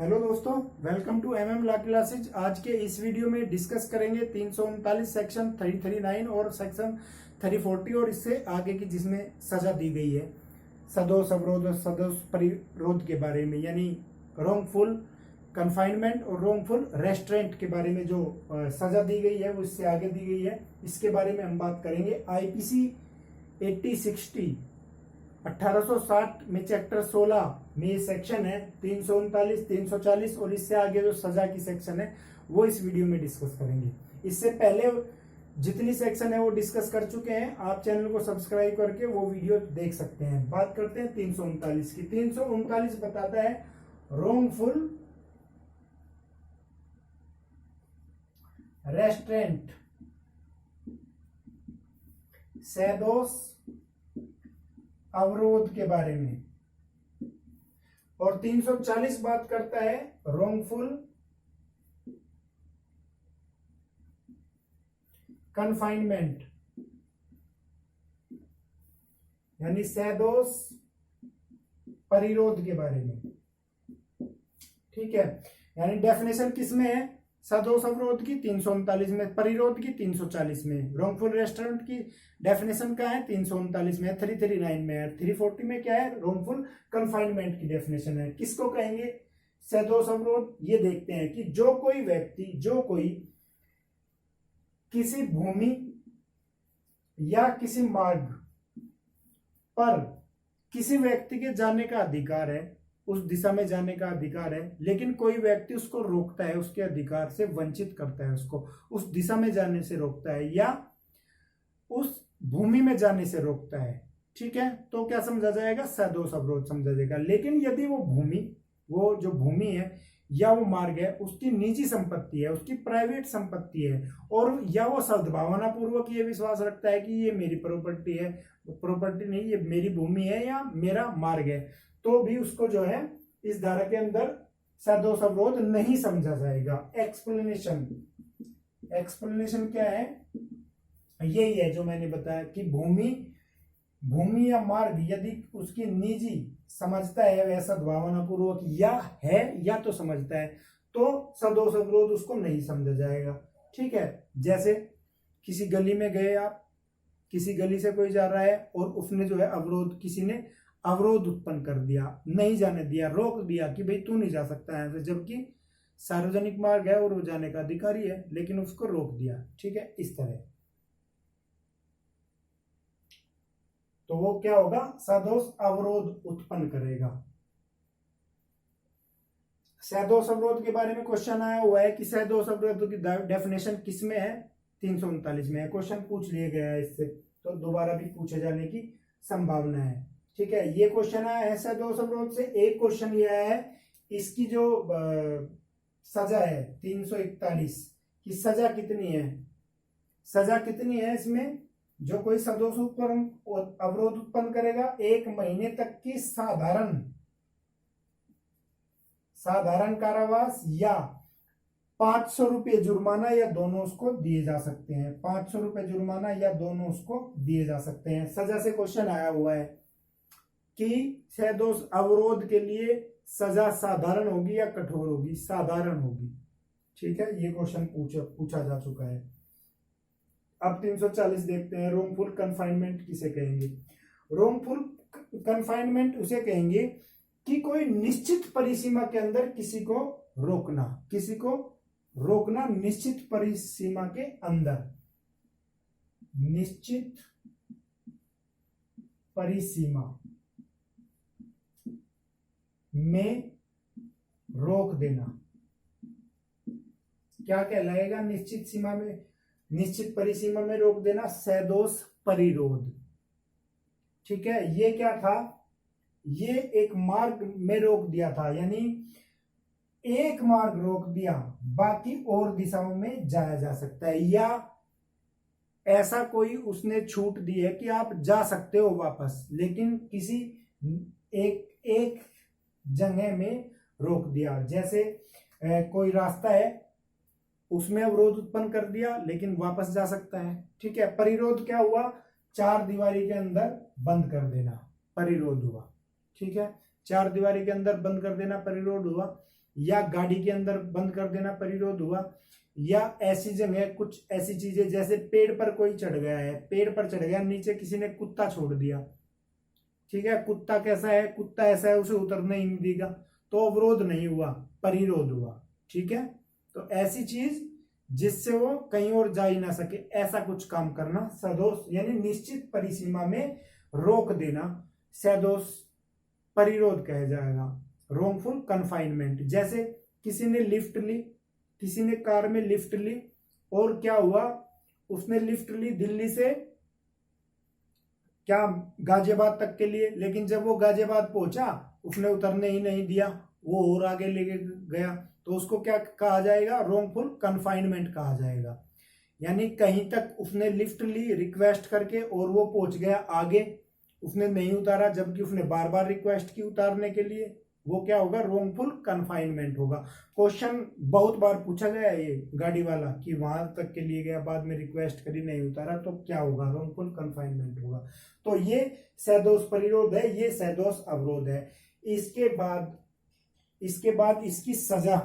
Hello दोस्तों, welcome to MM law classes. आज के इस वीडियो में डिस्कस करेंगे 339 सेक्शन 339 और सेक्शन 340 और इससे आगे की जिसमें सजा दी गई है सदोष अवरोध और सदोष परिरोध के बारे में, यानी रोंगफुल कन्फाइनमेंट और रोंगफुल रेस्ट्रेंट के बारे में जो सजा दी गई है वो इससे आगे दी गई है। इसके बारे में हम बात करेंगे। आईपीसी 8060 1860 में चैप्टर 16 में ये सेक्शन है 339, 340 और इससे आगे जो सजा की सेक्शन है वो इस वीडियो में डिस्कस करेंगे। इससे पहले जितनी सेक्शन है वो डिस्कस कर चुके हैं। आप चैनल को सब्सक्राइब करके वो वीडियो देख सकते हैं। बात करते हैं 339 की। 339 बताता है रोंगफुल रेस्ट्रेंट, सदोष अवरोध के बारे में, और 340 बात करता है रोंगफुल कन्फाइनमेंट, यानी सदोष परिरोध के बारे में। ठीक है, यानी डेफिनेशन किसमें है? सदोष अवरोध की 339 में, परिरोध की 340 में। रोंगफुल रेस्टोरेंट की डेफिनेशन क्या है? 339 में, 339 में है। 340 में क्या है? रोंगफुल कन्फाइनमेंट की डेफिनेशन है। किसको कहेंगे सदोष अवरोध? ये देखते हैं कि जो कोई व्यक्ति, जो कोई किसी भूमि या किसी मार्ग पर किसी व्यक्ति के जाने का अधिकार है, उस दिशा में जाने का अधिकार है, लेकिन कोई व्यक्ति उसको रोकता है, उसके अधिकार से वंचित करता है, उसको उस दिशा में जाने से रोकता है या उस भूमि में जाने से रोकता है। ठीक है, तो क्या समझा जाएगा? सदोष अवरोध समझा जाएगा। लेकिन यदि वो भूमि, वो जो भूमि है या वो मार्ग है, उसकी निजी संपत्ति है, उसकी प्राइवेट संपत्ति है, और या वो सद्भावना पूर्वक ये विश्वास रखता है कि ये मेरी प्रॉपर्टी है, प्रॉपर्टी नहीं, ये मेरी भूमि है या मेरा मार्ग है, तो भी उसको जो है इस धारा के अंदर सदोष अवरोध नहीं समझा जाएगा। एक्सप्लेनेशन, एक्सप्लेनेशन क्या है? यही है जो मैंने बताया कि भूमि या मार्ग यदि उसकी निजी समझता है वह सद्भावना पूर्वक या है या तो समझता है, तो सदोष अवरोध उसको नहीं समझा जाएगा। ठीक है, जैसे किसी गली में गए आप, किसी गली से कोई जा रहा है और उसने जो है अवरोध, किसी ने अवरोध उत्पन्न कर दिया, नहीं जाने दिया, रोक दिया कि भाई तू नहीं जा सकता है, जबकि सार्वजनिक मार्ग है और वो जाने का अधिकारी है, लेकिन उसको रोक दिया। ठीक है, इस तरह तो वो क्या होगा? सदोष अवरोध उत्पन्न करेगा। सदोष अवरोध के बारे में क्वेश्चन आया हुआ है कि सदोष अवरोध की डेफिनेशन किसमें है? 339 में है। क्वेश्चन पूछ लिया गया है इससे, तो दोबारा भी पूछे जाने की संभावना है। ठीक है, ये क्वेश्चन आया है सदोष अवरोध से। एक क्वेश्चन ये आया है इसकी जो सजा है 341 की, सजा कितनी है? सजा कितनी है इसमें? जो कोई सदोष अवरोध उत्पन्न करेगा 1 महीने तक की साधारण कारावास या 500 रुपये जुर्माना, या दोनों उसको दिए जा सकते हैं। 500 रुपये जुर्माना या दोनों उसको दिए जा सकते हैं। सजा से क्वेश्चन आया हुआ है कि सदोष अवरोध के लिए सजा साधारण होगी या कठोर होगी? साधारण होगी। ठीक है, ये क्वेश्चन पूछा जा चुका है। अब 340 देखते हैं। रोंगफुल कन्फाइनमेंट किसे कहेंगे? रोंगफुल कन्फाइनमेंट उसे कहेंगे कि कोई निश्चित परिसीमा के अंदर किसी को रोकना, किसी को रोकना निश्चित परिसीमा के अंदर, निश्चित परिसीमा में रोक देना। क्या कहलाएगा? निश्चित सीमा में, निश्चित परिसीमा में रोक देना, सदोष परिरोध। ठीक है, ये क्या था? ये एक मार्ग में रोक दिया था, यानी एक मार्ग रोक दिया, बाकी और दिशाओं में जाया जा सकता है, या ऐसा कोई उसने छूट दी है कि आप जा सकते हो वापस, लेकिन किसी एक जगह में रोक दिया। जैसे कोई रास्ता है, उसमें अवरोध उत्पन्न कर दिया, लेकिन वापस जा सकता है। ठीक है, परिरोध क्या हुआ? 4 दीवारी के अंदर बंद कर देना परिरोध हुआ। ठीक है, 4 दीवारी के अंदर बंद कर देना परिरोध हुआ। या गाड़ी के अंदर बंद कर देना परिरोध हुआ, या ऐसी जगह कुछ ऐसी चीजें जैसे पेड़ पर कोई चढ़ गया है, पेड़ पर चढ़ गया, नीचे किसी ने कुत्ता छोड़ दिया, ठीक है, कुत्ता कैसा है, कुत्ता ऐसा है उसे उतरने ही नहीं देगा, तो अवरोध नहीं हुआ, परिरोध हुआ, ठीक है। तो ऐसी चीज जिससे वो कहीं और जा ही ना सके, ऐसा कुछ काम करना सदोष यानी निश्चित परिसीमा में रोक देना सदोष परिरोध कहा जाएगा, रोंगफुल कन्फाइनमेंट। जैसे किसी ने लिफ्ट ली, किसी ने कार में लिफ्ट ली, और क्या हुआ, उसने लिफ्ट ली दिल्ली से क्या गाजियाबाद तक के लिए, लेकिन जब वो गाजियाबाद पहुंचा उसने उतरने ही नहीं दिया, वो और आगे लेके गया, तो उसको क्या कहा जाएगा, रोंगफुल कन्फाइनमेंट कहा जाएगा। यानी कहीं तक उसने लिफ्ट ली रिक्वेस्ट करके और वो पहुंच गया आगे, उसने नहीं उतारा जबकि उसने बार बार रिक्वेस्ट की उतारने के लिए, वो क्या होगा, रोंगफुल कन्फाइनमेंट होगा। क्वेश्चन बहुत बार पूछा गया है ये गाड़ी वाला कि वहां तक के लिए गया, बाद में रिक्वेस्ट करी नहीं उतारा, तो क्या होगा, रोंगफुल कन्फाइनमेंट होगा। तो ये सदोष परिरोध है, ये सदोष अवरोध है। इसके बाद इसकी सजा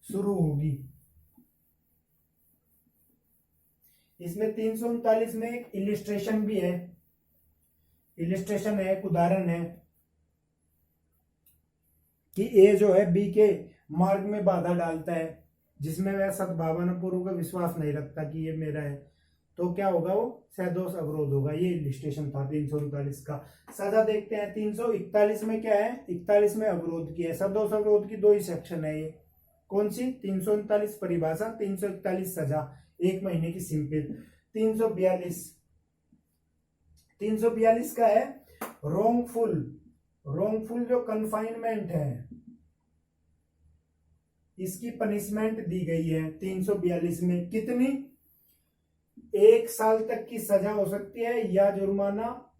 शुरू होगी। इसमें 339 में एक इलिस्ट्रेशन भी है, इलिस्ट्रेशन है, एक उदाहरण है कि ए जो है बी के मार्ग में बाधा डालता है, जिसमें वह सद्भावना पूर्वक विश्वास नहीं रखता कि ये मेरा है, तो क्या होगा, वो सदोष अवरोध होगा। ये इलिस्ट्रेशन था 339 का। सजा देखते हैं 341 में क्या है, 41 में अवरोध की है, सदोष अवरोध की दो ही सेक्शन है ये, कौन सी, 339 परिभाषा, 341 सजा, 1 महीने की सिंपल। 342 का है रोंगफुल जो कन्फाइनमेंट है, इसकी पनिशमेंट दी गई है 342 में, कितनी, 1 साल तक की सजा हो सकती है, या जुर्माना,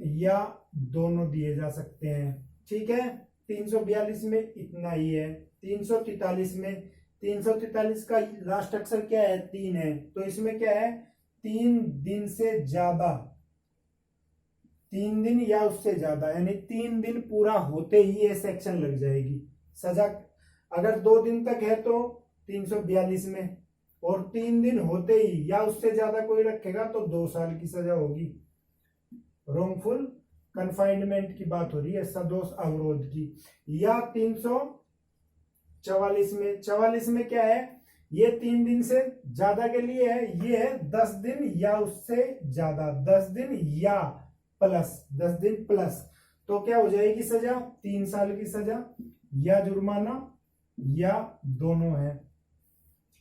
या दोनों दिए जा सकते हैं, ठीक है। 342 में इतना ही है। 343 का लास्ट अक्षर क्या है, 3 है, तो इसमें क्या है, 3 दिन से ज्यादा, 3 दिन या उससे ज्यादा, यानी 3 दिन पूरा होते ही ये सेक्शन लग जाएगी सजा। अगर 2 दिन तक है तो 342 में, और 3 दिन होते ही या उससे ज्यादा कोई रखेगा तो 2 साल की सजा होगी। रोंगफुल कन्फाइनमेंट की बात हो रही है, सदोष अवरोध की। या 344 में क्या है, ये 3 दिन से ज्यादा के लिए है, ये है 10 दिन या उससे ज्यादा, 10 दिन या प्लस, 10 दिन प्लस, तो क्या हो जाएगी सजा, 3 साल की सजा, या जुर्माना, या दोनों है,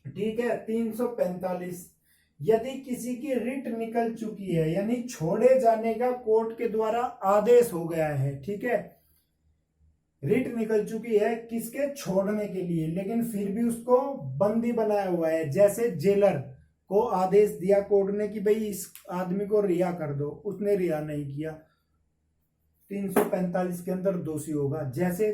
ठीक है। 345, यदि किसी की रिट निकल चुकी है, यानी छोड़े जाने का कोर्ट के द्वारा आदेश हो गया है, ठीक है, रिट निकल चुकी है किसके, छोड़ने के लिए, लेकिन फिर भी उसको बंदी बनाया हुआ है, जैसे जेलर को आदेश दिया कोर्ट ने कि भाई इस आदमी को रिहा कर दो, उसने रिहा नहीं किया, 345 के अंदर दोषी होगा। जैसे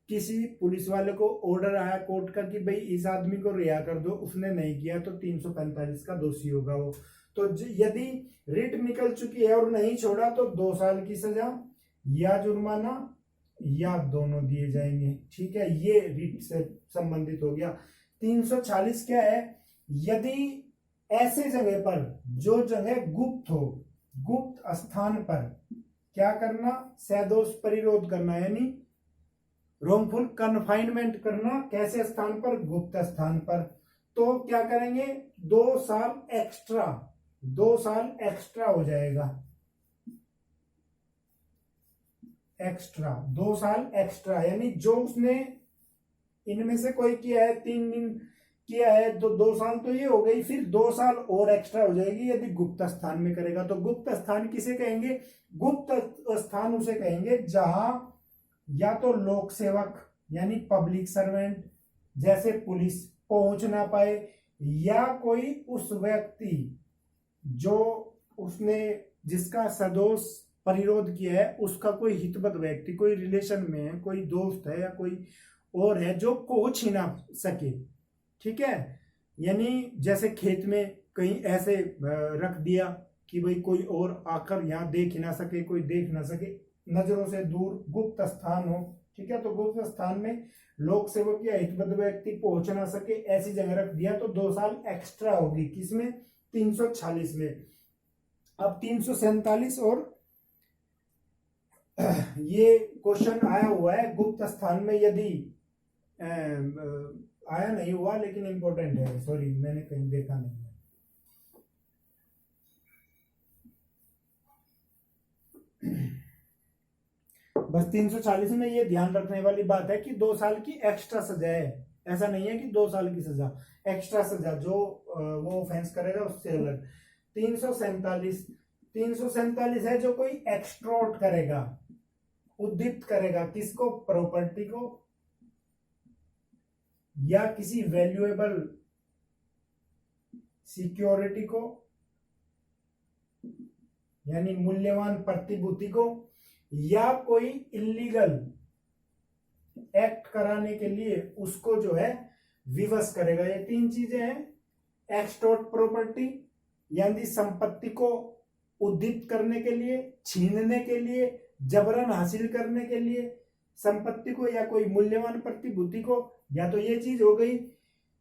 किसी पुलिस वाले को ऑर्डर आया कोर्ट का कि भाई इस आदमी को रिहा कर दो, उसने नहीं किया, तो 345 का दोषी होगा वो। तो यदि रिट निकल चुकी है और नहीं छोड़ा तो 2 साल की सजा, या जुर्माना, या दोनों दिए जाएंगे, ठीक है। ये रिट से संबंधित हो गया। 346 क्या है, यदि ऐसे जगह पर जो जगह गुप्त हो, गुप्त स्थान पर क्या करना, सदोष परिरोध करना, यानी रोंगफुल कन्फाइनमेंट करना, कैसे स्थान पर, गुप्त स्थान पर, तो क्या करेंगे, 2 साल एक्स्ट्रा, 2 साल एक्स्ट्रा हो जाएगा, एक्स्ट्रा 2 साल एक्स्ट्रा, यानी जो उसने इनमें से कोई किया है, 3 दिन किया है तो 2 साल तो ये हो गई, फिर 2 साल और एक्स्ट्रा हो जाएगी यदि गुप्त स्थान में करेगा। तो गुप्त स्थान किसे कहेंगे, गुप्त स्थान उसे कहेंगे जहां या तो लोक सेवक यानी पब्लिक सर्वेंट जैसे पुलिस पहुंच ना पाए, या कोई उस व्यक्ति जो उसने जिसका सदोष परिरोध किया है उसका कोई हितबद्ध व्यक्ति, कोई रिलेशन में है, कोई दोस्त है या कोई और है जो पहुंच ही ना सके, ठीक है। यानी जैसे खेत में कहीं ऐसे रख दिया कि भाई कोई और आकर यहाँ देख ही ना सके, कोई देख ना सके, नजरों से दूर गुप्त स्थान हो, ठीक है, तो गुप्त स्थान में लोक सेवक या हितबद्ध व्यक्ति पहुंच ना सके ऐसी जगह रख दिया, तो 2 साल एक्स्ट्रा होगी किसमें, 346 में। अब 347 और ये क्वेश्चन आया हुआ है गुप्त स्थान में, यदि आया नहीं हुआ लेकिन इंपॉर्टेंट है, सॉरी मैंने कहीं देखा नहीं है। बस 340 में ये ध्यान रखने वाली बात है कि 2 साल की एक्स्ट्रा सजा है, ऐसा नहीं है कि 2 साल की सजा, एक्स्ट्रा सजा जो वो ऑफेंस करेगा उससे अलग। 347 है जो कोई एक्सटॉर्ट करेगा, उद्दीप्त करेगा, किसको, प्रॉपर्टी को या किसी वैल्यूएबल सिक्योरिटी को, यानी मूल्यवान प्रतिभूति को, या कोई इलीगल एक्ट कराने के लिए उसको जो है विवश करेगा। ये 3 चीजें हैं। एक्सटॉर्ट प्रॉपर्टी यानी संपत्ति को उद्दीप्त करने के लिए, छीनने के लिए, जबरन हासिल करने के लिए संपत्ति को या कोई मूल्यवान प्रतिभूति को, या तो ये चीज हो गई,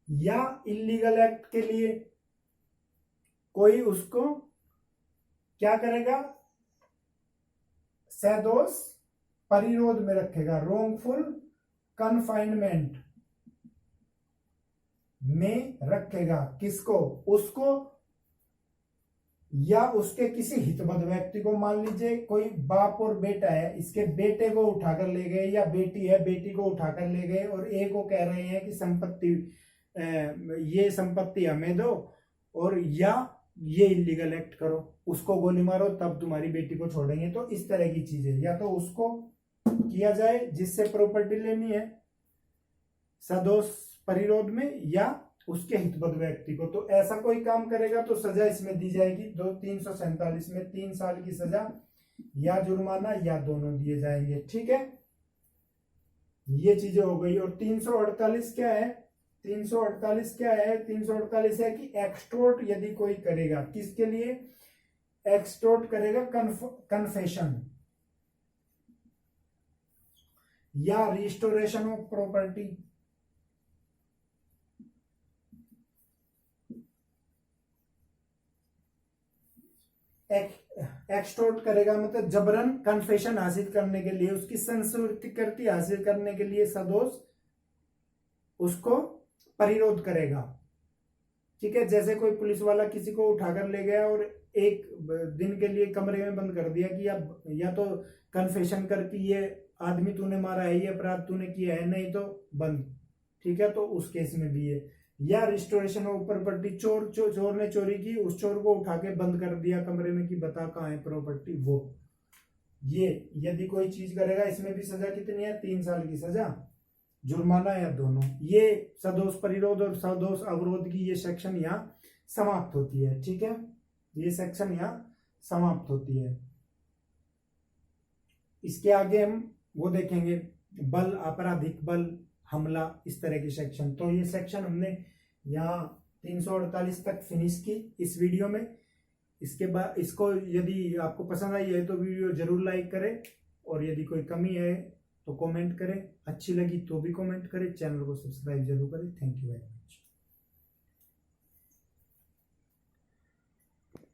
या इलीगल एक्ट के लिए कोई उसको क्या करेगा, सदोष परिरोध में रखेगा, रोंगफुल कन्फाइनमेंट में रखेगा, किसको, उसको या उसके किसी हितबद्ध व्यक्ति को। मान लीजिए कोई बाप और बेटा है, इसके बेटे को उठाकर ले गए, या बेटी है बेटी को उठाकर ले गए, और ए को कह रहे हैं कि संपत्ति, ये संपत्ति हमें दो, और या ये इलीगल एक्ट करो, उसको गोली मारो तब तुम्हारी बेटी को छोड़ेंगे। तो इस तरह की चीजें, या तो उसको किया जाए जिससे प्रॉपर्टी लेनी है सदोष परिरोध में, या उसके हितबद्ध व्यक्ति को। तो ऐसा कोई काम करेगा तो सजा इसमें दी जाएगी। 347 में 3 साल की सजा या जुर्माना या दोनों दिए जाएंगे, ठीक है, ये चीजें हो गई। और 348 क्या है, 348 क्या है, 348 है कि एक्सटॉर्ट यदि कोई करेगा, किसके लिए एक्सटॉर्ट करेगा, कन्फेशन या रिस्टोरेशन ऑफ प्रॉपर्टी, एक्सटॉर्ट करेगा मतलब जबरन कन्फेशन हासिल करने के लिए, उसकी संस्कृति हासिल करने के लिए सदोष उसको परिरोध करेगा, ठीक है। जैसे कोई पुलिस वाला किसी को उठाकर ले गया और एक दिन के लिए कमरे में बंद कर दिया कि अब या तो कन्फेशन कर कि ये आदमी तूने मारा है, ये अपराध तूने किया है, नहीं तो बंद, ठीक है। तो उस केस में भी है। या रिस्टोरेशन ऑफ प्रॉपर्टी, चोर ने चोरी की, उस चोर को उठा के बंद कर दिया कमरे में कि बता कहाँ है प्रॉपर्टी, वो ये यदि कोई चीज करेगा, इसमें भी सजा कितनी है, 3 साल की सजा, जुर्माना या दोनों। ये सदोष परिरोध और सदोष अवरोध की ये सेक्शन यहाँ समाप्त होती है, ठीक है, ये सेक्शन यहाँ समाप्त होती है। इसके आगे हम वो देखेंगे बल, आपराधिक बल, हमला, इस तरह की सेक्शन। तो ये सेक्शन हमने यहाँ 348 तक फिनिश की इस वीडियो में। इसके बाद इसको यदि आपको पसंद आई है तो वीडियो जरूर लाइक करें, और यदि कोई कमी है तो कमेंट करें, अच्छी लगी तो भी कमेंट करें, चैनल को सब्सक्राइब जरूर करें। Thank you very much.